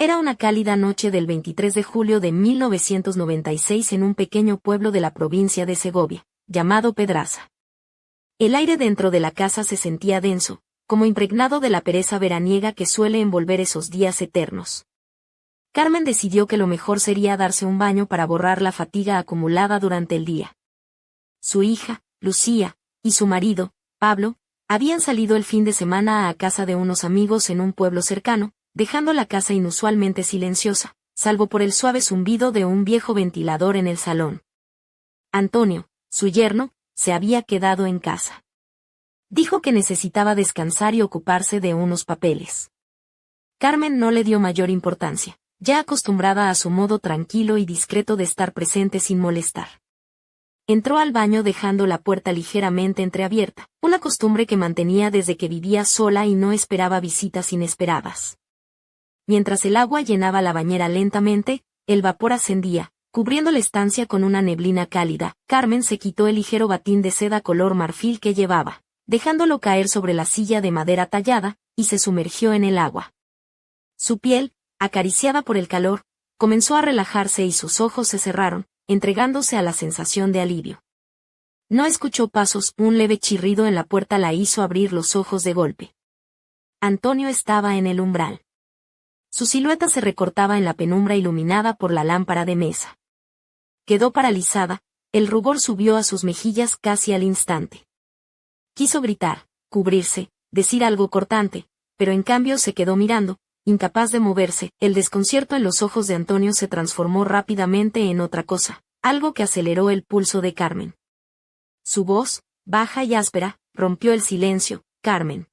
Era una cálida noche del 23 de julio de 1996 en un pequeño pueblo de la provincia de Segovia, llamado Pedraza. El aire dentro de la casa se sentía denso, como impregnado de la pereza veraniega que suele envolver esos días eternos. Carmen decidió que lo mejor sería darse un baño para borrar la fatiga acumulada durante el día. Su hija, Lucía, y su marido, Pablo, habían salido el fin de semana a casa de unos amigos en un pueblo cercano, dejando la casa inusualmente silenciosa, salvo por el suave zumbido de un viejo ventilador en el salón. Antonio, su yerno, se había quedado en casa. Dijo que necesitaba descansar y ocuparse de unos papeles. Carmen no le dio mayor importancia, ya acostumbrada a su modo tranquilo y discreto de estar presente sin molestar. Entró al baño dejando la puerta ligeramente entreabierta, una costumbre que mantenía desde que vivía sola y no esperaba visitas inesperadas. Mientras el agua llenaba la bañera lentamente, el vapor ascendía, cubriendo la estancia con una neblina cálida. Carmen se quitó el ligero batín de seda color marfil que llevaba, dejándolo caer sobre la silla de madera tallada, y se sumergió en el agua. Su piel, acariciada por el calor, comenzó a relajarse y sus ojos se cerraron, entregándose a la sensación de alivio. No escuchó pasos, un leve chirrido en la puerta la hizo abrir los ojos de golpe. Antonio estaba en el umbral. Su silueta se recortaba en la penumbra iluminada por la lámpara de mesa. Quedó paralizada, el rubor subió a sus mejillas casi al instante. Quiso gritar, cubrirse, decir algo cortante, pero en cambio se quedó mirando, incapaz de moverse. El desconcierto en los ojos de Antonio se transformó rápidamente en otra cosa, algo que aceleró el pulso de Carmen. Su voz, baja y áspera, rompió el silencio. Carmen.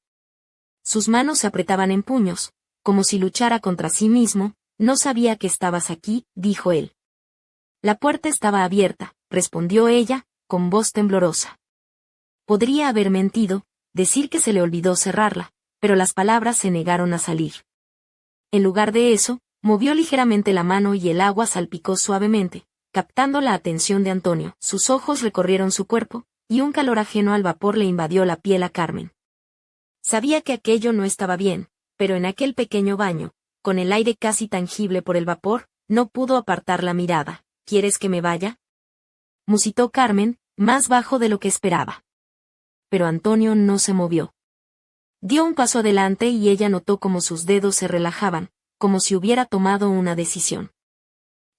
Sus manos se apretaban en puños, como si luchara contra sí mismo. No sabía que estabas aquí, dijo él. La puerta estaba abierta, respondió ella, con voz temblorosa. Podría haber mentido, decir que se le olvidó cerrarla, pero las palabras se negaron a salir. En lugar de eso, movió ligeramente la mano y el agua salpicó suavemente, captando la atención de Antonio. Sus ojos recorrieron su cuerpo, y un calor ajeno al vapor le invadió la piel a Carmen. Sabía que aquello no estaba bien, pero en aquel pequeño baño, con el aire casi tangible por el vapor, no pudo apartar la mirada. ¿Quieres que me vaya?, musitó Carmen, más bajo de lo que esperaba. Pero Antonio no se movió. Dio un paso adelante y ella notó cómo sus dedos se relajaban, como si hubiera tomado una decisión.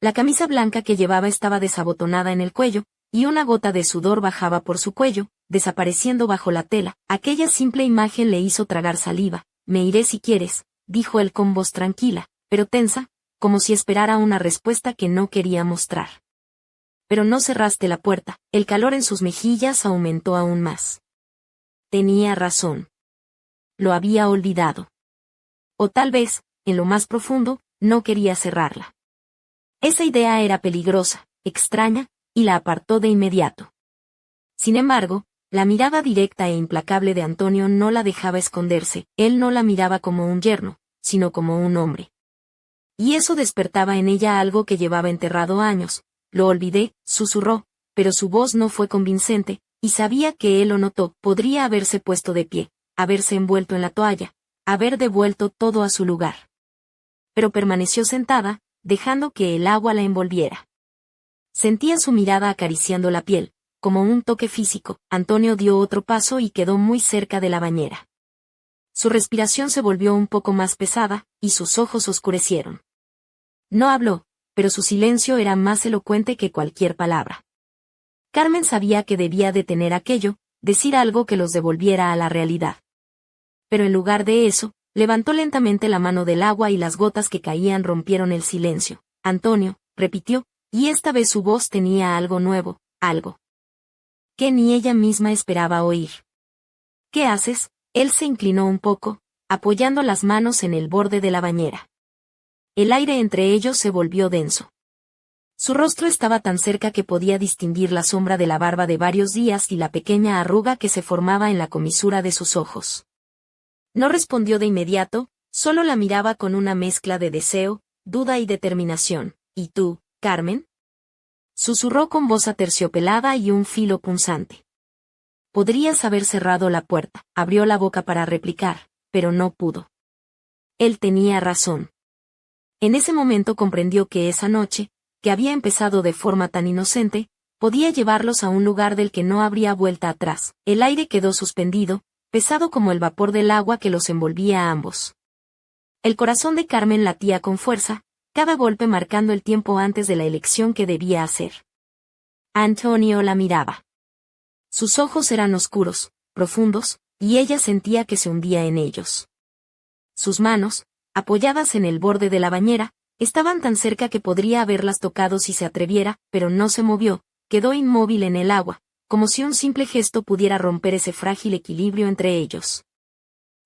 La camisa blanca que llevaba estaba desabotonada en el cuello, y una gota de sudor bajaba por su cuello, desapareciendo bajo la tela. Aquella simple imagen le hizo tragar saliva. Me iré si quieres, dijo él con voz tranquila, pero tensa, como si esperara una respuesta que no quería mostrar. Pero no cerraste la puerta. El calor en sus mejillas aumentó aún más. Tenía razón. Lo había olvidado. O tal vez, en lo más profundo, no quería cerrarla. Esa idea era peligrosa, extraña, y la apartó de inmediato. Sin embargo, la mirada directa e implacable de Antonio no la dejaba esconderse. Él no la miraba como un yerno, sino como un hombre. Y eso despertaba en ella algo que llevaba enterrado años. Lo olvidé, susurró, pero su voz no fue convincente, y sabía que él lo notó. Podría haberse puesto de pie, haberse envuelto en la toalla, haber devuelto todo a su lugar. Pero permaneció sentada, dejando que el agua la envolviera. Sentía su mirada acariciando la piel, como un toque físico. Antonio dio otro paso y quedó muy cerca de la bañera. Su respiración se volvió un poco más pesada, y sus ojos oscurecieron. No habló, pero su silencio era más elocuente que cualquier palabra. Carmen sabía que debía detener aquello, decir algo que los devolviera a la realidad. Pero en lugar de eso, levantó lentamente la mano del agua y las gotas que caían rompieron el silencio. Antonio, repitió, y esta vez su voz tenía algo nuevo, algo que ni ella misma esperaba oír. ¿Qué haces? Él se inclinó un poco, apoyando las manos en el borde de la bañera. El aire entre ellos se volvió denso. Su rostro estaba tan cerca que podía distinguir la sombra de la barba de varios días y la pequeña arruga que se formaba en la comisura de sus ojos. No respondió de inmediato, solo la miraba con una mezcla de deseo, duda y determinación. ¿Y tú, Carmen?, susurró con voz aterciopelada y un filo punzante. Podrías haber cerrado la puerta. Abrió la boca para replicar, pero no pudo. Él tenía razón. En ese momento comprendió que esa noche, que había empezado de forma tan inocente, podía llevarlos a un lugar del que no habría vuelta atrás. El aire quedó suspendido, pesado como el vapor del agua que los envolvía a ambos. El corazón de Carmen latía con fuerza, cada golpe marcando el tiempo antes de la elección que debía hacer. Antonio la miraba. Sus ojos eran oscuros, profundos, y ella sentía que se hundía en ellos. Sus manos, apoyadas en el borde de la bañera, estaban tan cerca que podría haberlas tocado si se atreviera, pero no se movió, quedó inmóvil en el agua, como si un simple gesto pudiera romper ese frágil equilibrio entre ellos.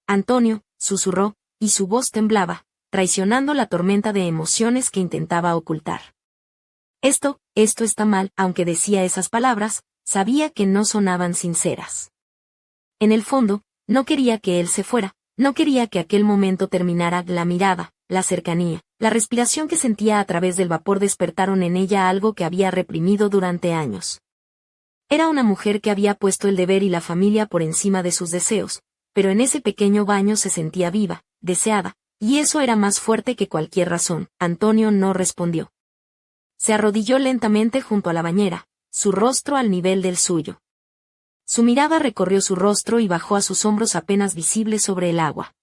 Antonio, susurró, y su voz temblaba, traicionando la tormenta de emociones que intentaba ocultar. Esto está mal, aunque decía esas palabras, sabía que no sonaban sinceras. En el fondo, no quería que él se fuera, no quería que aquel momento terminara. La mirada, la cercanía, la respiración que sentía a través del vapor despertaron en ella algo que había reprimido durante años. Era una mujer que había puesto el deber y la familia por encima de sus deseos, pero en ese pequeño baño se sentía viva, deseada, y eso era más fuerte que cualquier razón. Antonio no respondió. Se arrodilló lentamente junto a la bañera, su rostro al nivel del suyo. Su mirada recorrió su rostro y bajó a sus hombros apenas visibles sobre el agua.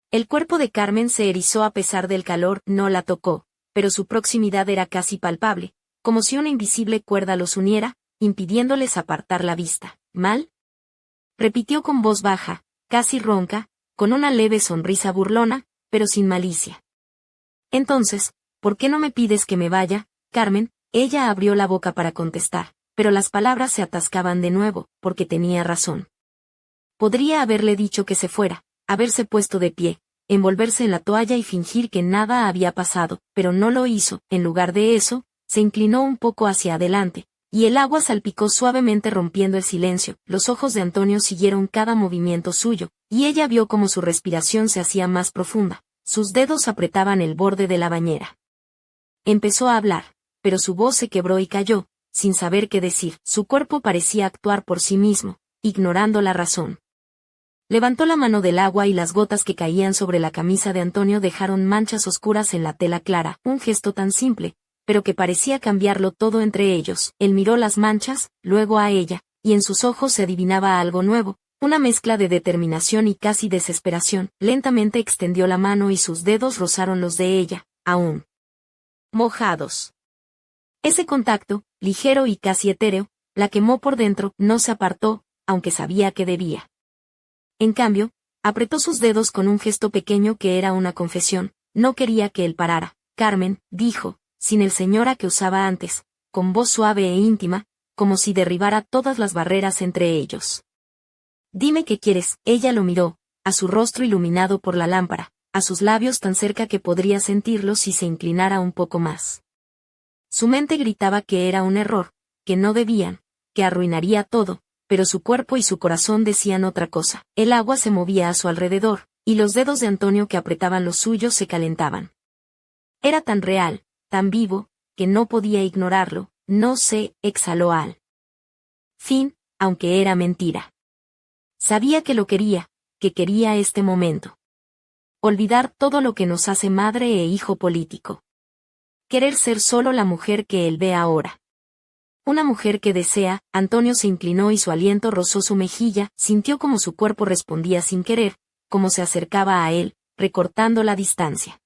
El cuerpo de Carmen se erizó a pesar del calor, no la tocó, pero su proximidad era casi palpable, como si una invisible cuerda los uniera, impidiéndoles apartar la vista. ¿Mal? Repitió con voz baja, casi ronca, con una leve sonrisa burlona, pero sin malicia. Entonces, ¿por qué no me pides que me vaya, Carmen? Ella abrió la boca para contestar, pero las palabras se atascaban de nuevo, porque tenía razón. Podría haberle dicho que se fuera, haberse puesto de pie, envolverse en la toalla y fingir que nada había pasado, pero no lo hizo. En lugar de eso, se inclinó un poco hacia adelante, y el agua salpicó suavemente rompiendo el silencio. Los ojos de Antonio siguieron cada movimiento suyo, y ella vio cómo su respiración se hacía más profunda, sus dedos apretaban el borde de la bañera. Empezó a hablar, pero su voz se quebró y cayó, sin saber qué decir. Su cuerpo parecía actuar por sí mismo, ignorando la razón. Levantó la mano del agua y las gotas que caían sobre la camisa de Antonio dejaron manchas oscuras en la tela clara, un gesto tan simple, pero que parecía cambiarlo todo entre ellos. Él miró las manchas, luego a ella, y en sus ojos se adivinaba algo nuevo, una mezcla de determinación y casi desesperación. Lentamente extendió la mano y sus dedos rozaron los de ella, aún mojados. Ese contacto, ligero y casi etéreo, la quemó por dentro, no se apartó, aunque sabía que debía. En cambio, apretó sus dedos con un gesto pequeño que era una confesión, no quería que él parara. Carmen, dijo, sin el señora que usaba antes, con voz suave e íntima, como si derribara todas las barreras entre ellos. Dime qué quieres. Ella lo miró, a su rostro iluminado por la lámpara, a sus labios tan cerca que podría sentirlos si se inclinara un poco más. Su mente gritaba que era un error, que no debían, que arruinaría todo, pero su cuerpo y su corazón decían otra cosa. El agua se movía a su alrededor, y los dedos de Antonio que apretaban los suyos se calentaban. Era tan real, tan vivo, que no podía ignorarlo. No se exhaló al fin, aunque era mentira. Sabía que lo quería, que quería este momento. Olvidar todo lo que nos hace madre e hijo político. Querer ser solo la mujer que él ve ahora. Una mujer que desea. Antonio se inclinó y su aliento rozó su mejilla, sintió como su cuerpo respondía sin querer, como se acercaba a él, recortando la distancia.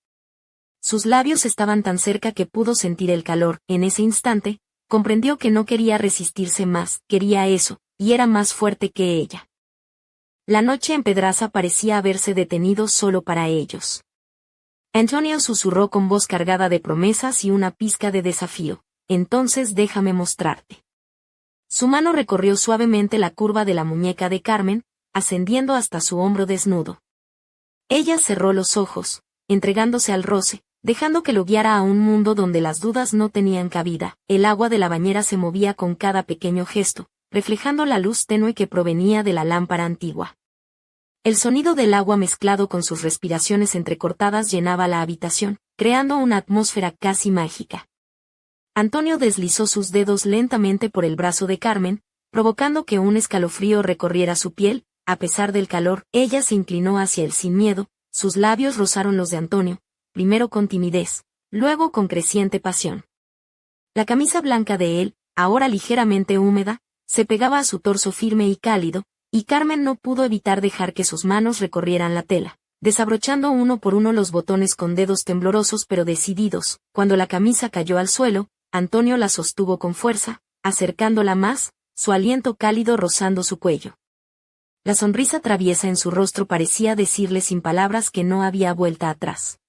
Sus labios estaban tan cerca que pudo sentir el calor. En ese instante, comprendió que no quería resistirse más, quería eso, y era más fuerte que ella. La noche en Pedraza parecía haberse detenido solo para ellos. Antonio susurró con voz cargada de promesas y una pizca de desafío. Entonces déjame mostrarte. Su mano recorrió suavemente la curva de la muñeca de Carmen, ascendiendo hasta su hombro desnudo. Ella cerró los ojos, entregándose al roce, dejando que lo guiara a un mundo donde las dudas no tenían cabida. El agua de la bañera se movía con cada pequeño gesto, reflejando la luz tenue que provenía de la lámpara antigua. El sonido del agua mezclado con sus respiraciones entrecortadas llenaba la habitación, creando una atmósfera casi mágica. Antonio deslizó sus dedos lentamente por el brazo de Carmen, provocando que un escalofrío recorriera su piel. A pesar del calor, ella se inclinó hacia él sin miedo, sus labios rozaron los de Antonio, primero con timidez, luego con creciente pasión. La camisa blanca de él, ahora ligeramente húmeda, se pegaba a su torso firme y cálido, y Carmen no pudo evitar dejar que sus manos recorrieran la tela, desabrochando uno por uno los botones con dedos temblorosos pero decididos. Cuando la camisa cayó al suelo, Antonio la sostuvo con fuerza, acercándola más, su aliento cálido rozando su cuello. La sonrisa traviesa en su rostro parecía decirle sin palabras que no había vuelta atrás.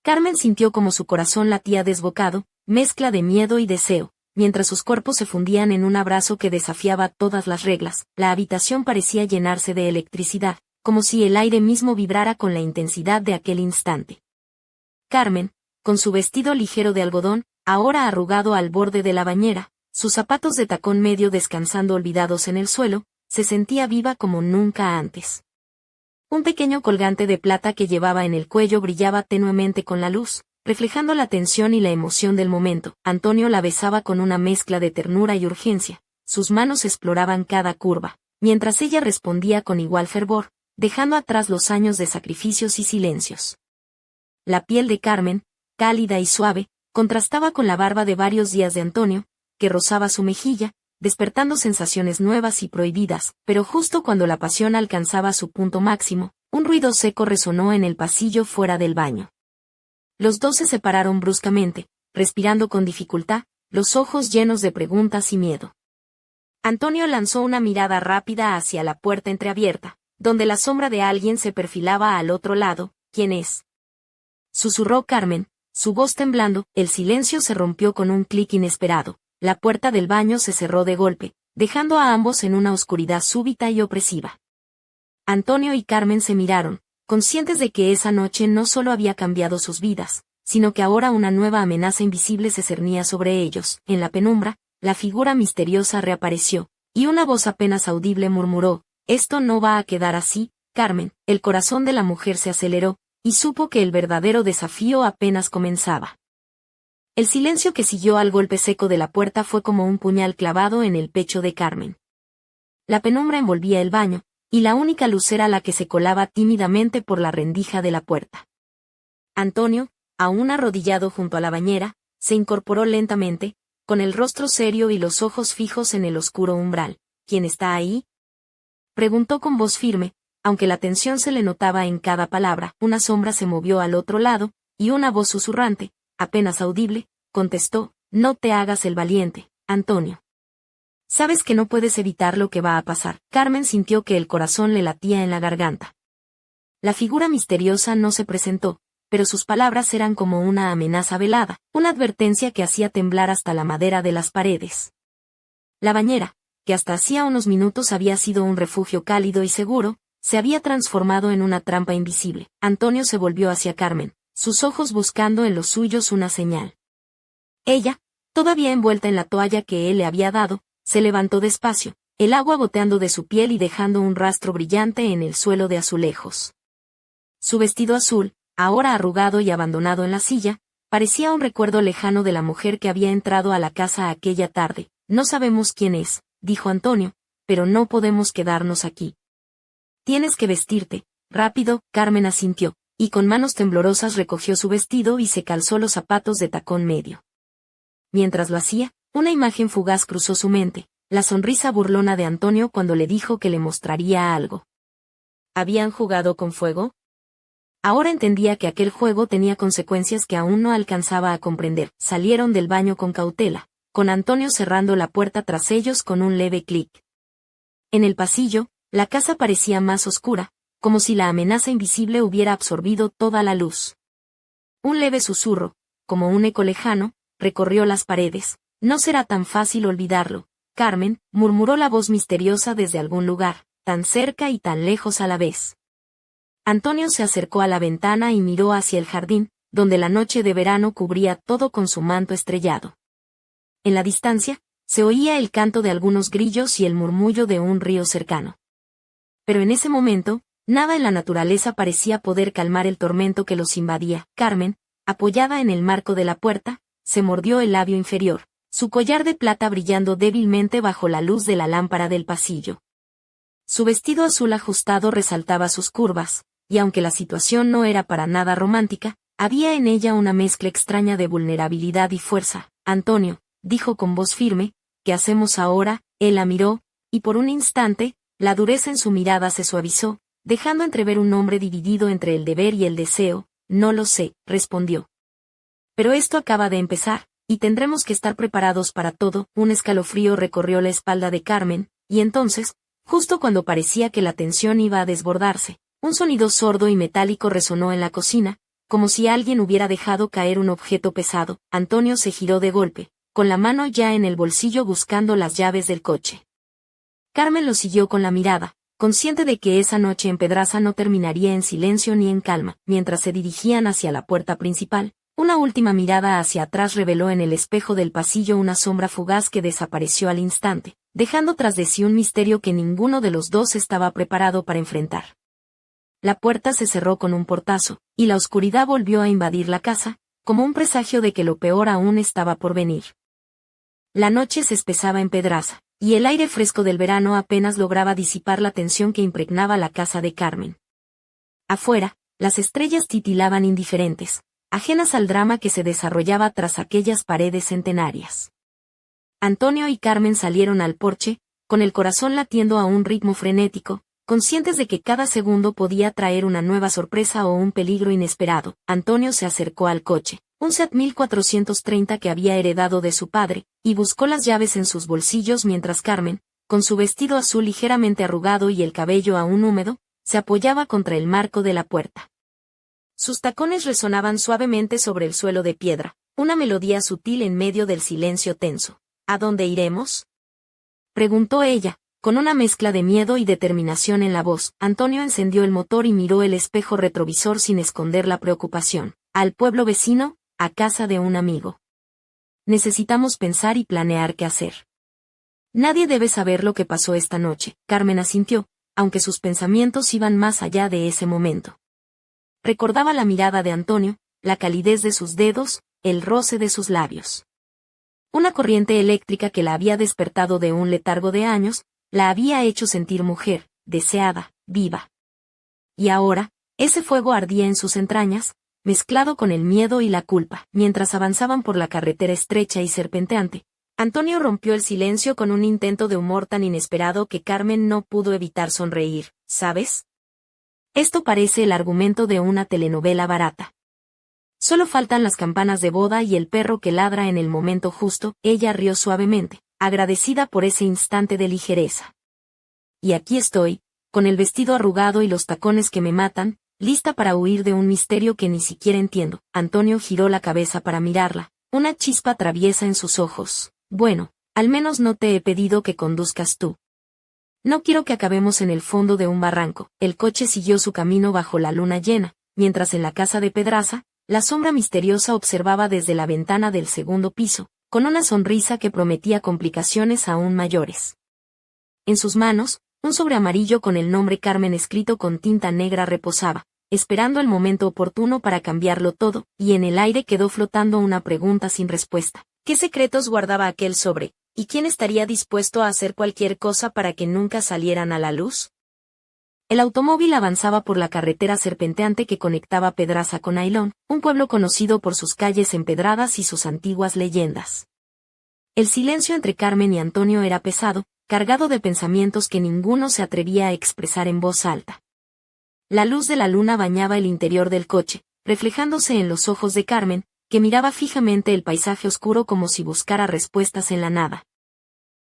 Carmen sintió como su corazón latía desbocado, mezcla de miedo y deseo, mientras sus cuerpos se fundían en un abrazo que desafiaba todas las reglas. La habitación parecía llenarse de electricidad, como si el aire mismo vibrara con la intensidad de aquel instante. Carmen, con su vestido ligero de algodón, ahora arrugado al borde de la bañera, sus zapatos de tacón medio descansando olvidados en el suelo, se sentía viva como nunca antes. Un pequeño colgante de plata que llevaba en el cuello brillaba tenuemente con la luz, reflejando la tensión y la emoción del momento. Antonio la besaba con una mezcla de ternura y urgencia, sus manos exploraban cada curva, mientras ella respondía con igual fervor, dejando atrás los años de sacrificios y silencios. La piel de Carmen, cálida y suave, contrastaba con la barba de varios días de Antonio, que rozaba su mejilla, despertando sensaciones nuevas y prohibidas, pero justo cuando la pasión alcanzaba su punto máximo, un ruido seco resonó en el pasillo fuera del baño. Los dos se separaron bruscamente, respirando con dificultad, los ojos llenos de preguntas y miedo. Antonio lanzó una mirada rápida hacia la puerta entreabierta, donde la sombra de alguien se perfilaba al otro lado. ¿Quién es?, susurró Carmen, su voz temblando. El silencio se rompió con un clic inesperado. La puerta del baño se cerró de golpe, dejando a ambos en una oscuridad súbita y opresiva. Antonio y Carmen se miraron, conscientes de que esa noche no solo había cambiado sus vidas, sino que ahora una nueva amenaza invisible se cernía sobre ellos. En la penumbra, la figura misteriosa reapareció, y una voz apenas audible murmuró: «Esto no va a quedar así, Carmen». El corazón de la mujer se aceleró, y supo que el verdadero desafío apenas comenzaba. El silencio que siguió al golpe seco de la puerta fue como un puñal clavado en el pecho de Carmen. La penumbra envolvía el baño, y la única luz era la que se colaba tímidamente por la rendija de la puerta. Antonio, aún arrodillado junto a la bañera, se incorporó lentamente, con el rostro serio y los ojos fijos en el oscuro umbral. «¿Quién está ahí?», preguntó con voz firme, aunque la tensión se le notaba en cada palabra. Una sombra se movió al otro lado, y una voz susurrante, apenas audible, contestó: «No te hagas el valiente, Antonio. Sabes que no puedes evitar lo que va a pasar». Carmen sintió que el corazón le latía en la garganta. La figura misteriosa no se presentó, pero sus palabras eran como una amenaza velada, una advertencia que hacía temblar hasta la madera de las paredes. La bañera, que hasta hacía unos minutos había sido un refugio cálido y seguro, se había transformado en una trampa invisible. Antonio se volvió hacia Carmen, sus ojos buscando en los suyos una señal. Ella, todavía envuelta en la toalla que él le había dado, se levantó despacio, el agua goteando de su piel y dejando un rastro brillante en el suelo de azulejos. Su vestido azul, ahora arrugado y abandonado en la silla, parecía un recuerdo lejano de la mujer que había entrado a la casa aquella tarde. «No sabemos quién es», dijo Antonio, «pero no podemos quedarnos aquí. Tienes que vestirte». «Rápido», Carmen asintió, y con manos temblorosas recogió su vestido y se calzó los zapatos de tacón medio. Mientras lo hacía, una imagen fugaz cruzó su mente, la sonrisa burlona de Antonio cuando le dijo que le mostraría algo. ¿Habían jugado con fuego? Ahora entendía que aquel juego tenía consecuencias que aún no alcanzaba a comprender. Salieron del baño con cautela, con Antonio cerrando la puerta tras ellos con un leve clic. En el pasillo, la casa parecía más oscura, como si la amenaza invisible hubiera absorbido toda la luz. Un leve susurro, como un eco lejano, recorrió las paredes. «No será tan fácil olvidarlo, Carmen», murmuró la voz misteriosa desde algún lugar, tan cerca y tan lejos a la vez. Antonio se acercó a la ventana y miró hacia el jardín, donde la noche de verano cubría todo con su manto estrellado. En la distancia, se oía el canto de algunos grillos y el murmullo de un río cercano. Pero en ese momento, nada en la naturaleza parecía poder calmar el tormento que los invadía. Carmen, apoyada en el marco de la puerta, se mordió el labio inferior, su collar de plata brillando débilmente bajo la luz de la lámpara del pasillo. Su vestido azul ajustado resaltaba sus curvas, y aunque la situación no era para nada romántica, Había en ella una mezcla extraña de vulnerabilidad y fuerza. Antonio, dijo con voz firme, ¿qué hacemos ahora? Él la miró, y por un instante, la dureza en su mirada se suavizó, dejando entrever un hombre dividido entre el deber y el deseo. No lo sé, respondió. Pero esto acaba de empezar, y tendremos que estar preparados para todo. Un escalofrío recorrió la espalda de Carmen, y entonces, justo cuando parecía que la tensión iba a desbordarse, un sonido sordo y metálico resonó en la cocina, como si alguien hubiera dejado caer un objeto pesado. Antonio se giró de golpe, con la mano ya en el bolsillo buscando las llaves del coche. Carmen lo siguió con la mirada, consciente de que esa noche en Pedraza no terminaría en silencio ni en calma. Mientras se dirigían hacia la puerta principal, una última mirada hacia atrás reveló en el espejo del pasillo una sombra fugaz que desapareció al instante, dejando tras de sí un misterio que ninguno de los dos estaba preparado para enfrentar. La puerta se cerró con un portazo, y la oscuridad volvió a invadir la casa, como un presagio de que lo peor aún estaba por venir. La noche se espesaba en Pedraza, y el aire fresco del verano apenas lograba disipar la tensión que impregnaba la casa de Carmen. Afuera, las estrellas titilaban indiferentes, ajenas al drama que se desarrollaba tras aquellas paredes centenarias. Antonio y Carmen salieron al porche, con el corazón latiendo a un ritmo frenético, conscientes de que cada segundo podía traer una nueva sorpresa o un peligro inesperado. Antonio se acercó al coche, un Seat 1430 que había heredado de su padre, y buscó las llaves en sus bolsillos mientras Carmen, con su vestido azul ligeramente arrugado y el cabello aún húmedo, se apoyaba contra el marco de la puerta. Sus tacones resonaban suavemente sobre el suelo de piedra, una melodía sutil en medio del silencio tenso. ¿A dónde iremos?, preguntó ella, con una mezcla de miedo y determinación en la voz. Antonio encendió el motor y miró el espejo retrovisor sin esconder la preocupación. Al pueblo vecino, a casa de un amigo. Necesitamos pensar y planear qué hacer. Nadie debe saber lo que pasó esta noche. Carmen asintió, aunque sus pensamientos iban más allá de ese momento. Recordaba la mirada de Antonio, la calidez de sus dedos, el roce de sus labios. Una corriente eléctrica que la había despertado de un letargo de años, la había hecho sentir mujer, deseada, viva. Y ahora, ese fuego ardía en sus entrañas, mezclado con el miedo y la culpa. Mientras avanzaban por la carretera estrecha y serpenteante, Antonio rompió el silencio con un intento de humor tan inesperado que Carmen no pudo evitar sonreír. ¿Sabes? Esto parece el argumento de una telenovela barata. Solo faltan las campanas de boda y el perro que ladra en el momento justo. Ella rió suavemente, agradecida por ese instante de ligereza. Y aquí estoy, con el vestido arrugado y los tacones que me matan, lista para huir de un misterio que ni siquiera entiendo. Antonio giró la cabeza para mirarla, una chispa traviesa en sus ojos. Bueno, al menos no te he pedido que conduzcas tú. No quiero que acabemos en el fondo de un barranco. El coche siguió su camino bajo la luna llena, mientras en la casa de Pedraza, la sombra misteriosa observaba desde la ventana del segundo piso, con una sonrisa que prometía complicaciones aún mayores. En sus manos, un sobre amarillo con el nombre Carmen escrito con tinta negra reposaba, esperando el momento oportuno para cambiarlo todo, y en el aire quedó flotando una pregunta sin respuesta. ¿Qué secretos guardaba aquel sobre? ¿Y quién estaría dispuesto a hacer cualquier cosa para que nunca salieran a la luz? El automóvil avanzaba por la carretera serpenteante que conectaba Pedraza con Ailón, un pueblo conocido por sus calles empedradas y sus antiguas leyendas. El silencio entre Carmen y Antonio era pesado, cargado de pensamientos que ninguno se atrevía a expresar en voz alta. La luz de la luna bañaba el interior del coche, reflejándose en los ojos de Carmen, que miraba fijamente el paisaje oscuro como si buscara respuestas en la nada.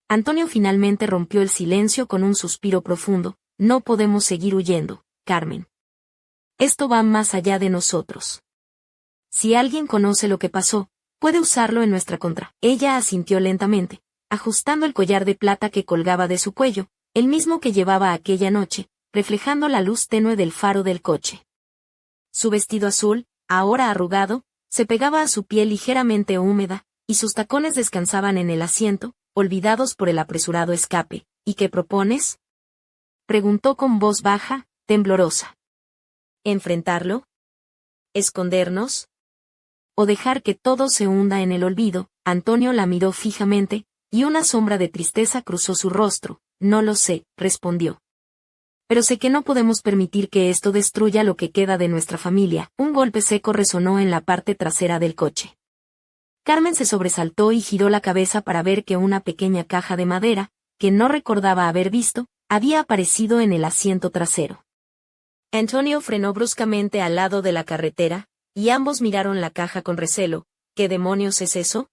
Antonio finalmente rompió el silencio con un suspiro profundo. No podemos seguir huyendo, Carmen. Esto va más allá de nosotros. Si alguien conoce lo que pasó, puede usarlo en nuestra contra. Ella asintió lentamente, ajustando el collar de plata que colgaba de su cuello, el mismo que llevaba aquella noche, reflejando la luz tenue del faro del coche. Su vestido azul, ahora arrugado, se pegaba a su piel ligeramente húmeda, y sus tacones descansaban en el asiento, olvidados por el apresurado escape. ¿Y qué propones?, preguntó con voz baja, temblorosa. ¿Enfrentarlo? ¿Escondernos? ¿O dejar que todo se hunda en el olvido? Antonio la miró fijamente, y una sombra de tristeza cruzó su rostro. No lo sé, respondió. Pero sé que no podemos permitir que esto destruya lo que queda de nuestra familia. Un golpe seco resonó en la parte trasera del coche. Carmen se sobresaltó y giró la cabeza para ver que una pequeña caja de madera, que no recordaba haber visto, había aparecido en el asiento trasero. Antonio frenó bruscamente al lado de la carretera, y ambos miraron la caja con recelo. ¿Qué demonios es eso?,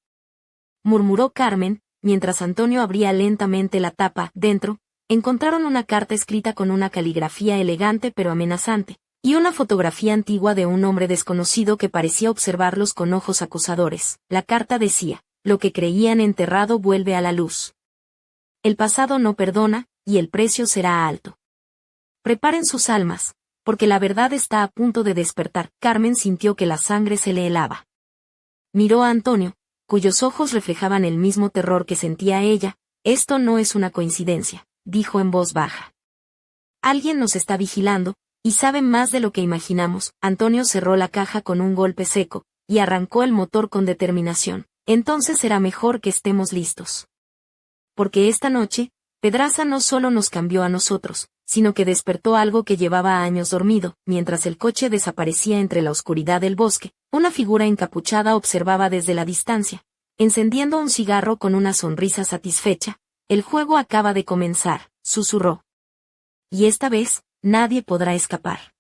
murmuró Carmen, mientras Antonio abría lentamente la tapa. Dentro, encontraron una carta escrita con una caligrafía elegante pero amenazante, y una fotografía antigua de un hombre desconocido que parecía observarlos con ojos acusadores. La carta decía: lo que creían enterrado vuelve a la luz. El pasado no perdona, y el precio será alto. Preparen sus almas, porque la verdad está a punto de despertar. Carmen sintió que la sangre se le helaba. Miró a Antonio, cuyos ojos reflejaban el mismo terror que sentía ella. Esto no es una coincidencia, dijo en voz baja. Alguien nos está vigilando, y sabe más de lo que imaginamos. Antonio cerró la caja con un golpe seco, y arrancó el motor con determinación. Entonces será mejor que estemos listos. Porque esta noche, Pedraza no solo nos cambió a nosotros, sino que despertó algo que llevaba años dormido. Mientras el coche desaparecía entre la oscuridad del bosque, una figura encapuchada observaba desde la distancia, encendiendo un cigarro con una sonrisa satisfecha. El juego acaba de comenzar, susurró. Y esta vez, nadie podrá escapar.